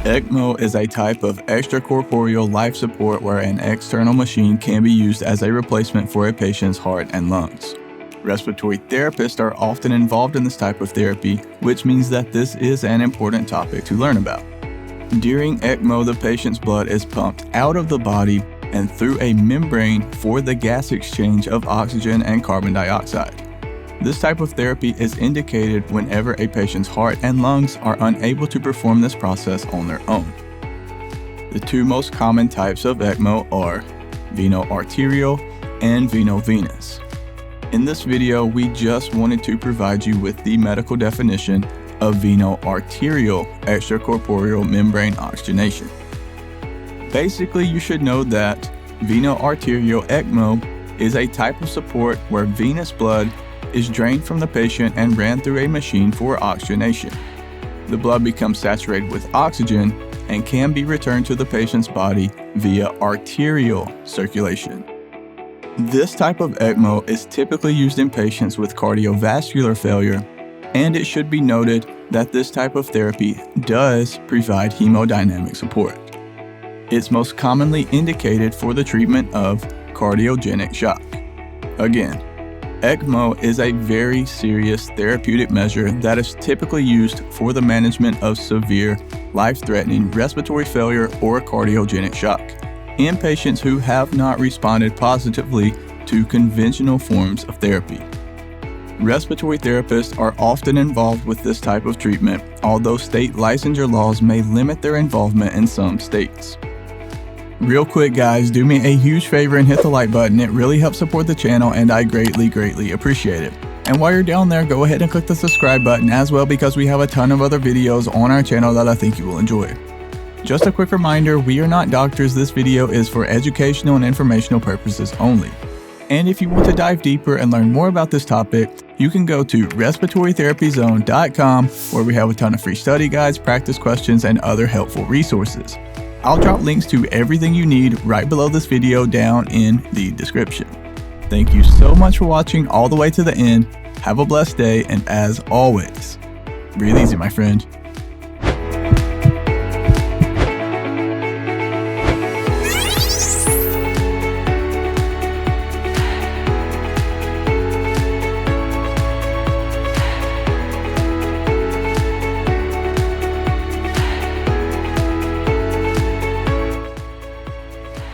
ECMO is a type of extracorporeal life support where an external machine can be used as a replacement for a patient's heart and lungs. Respiratory therapists are often involved in this type of therapy, which means that this is an important topic to learn about. During ECMO, the patient's blood is pumped out of the body and through a membrane for the gas exchange of oxygen and carbon dioxide. This type of therapy is indicated whenever a patient's heart and lungs are unable to perform this process on their own. The two most common types of ECMO are Venoarterial and Venovenous. In this video, we just wanted to provide you with the medical definition of Venoarterial Extracorporeal membrane oxygenation. Basically, you should know that Venoarterial ECMO is a type of support where venous blood is drained from the patient and ran through a machine for oxygenation. The blood becomes saturated with oxygen and can be returned to the patient's body via arterial circulation. This type of ECMO is typically used in patients with cardiovascular failure, and it should be noted that this type of therapy does provide hemodynamic support. It's most commonly indicated for the treatment of cardiogenic shock. Again, ECMO is a very serious therapeutic measure that is typically used for the management of severe, life-threatening respiratory failure or cardiogenic shock in patients who have not responded positively to conventional forms of therapy. Respiratory therapists are often involved with this type of treatment, although state licensure laws may limit their involvement in some states. Real quick guys, do me a huge favor and hit the like button. It really helps support the channel and I greatly appreciate it. And while you're down there, go ahead and click the subscribe button as well because we have a ton of other videos on our channel that I think you will enjoy. Just a quick reminder, we are not doctors. This video is for educational and informational purposes only. And if you want to dive deeper and learn more about this topic, you can go to respiratorytherapyzone.com where we have a ton of free study guides, practice questions, and other helpful resources. I'll drop links to everything you need right below this video down in the description. Thank you so much for watching all the way to the end. Have a blessed day, and as always, breathe easy, my friend.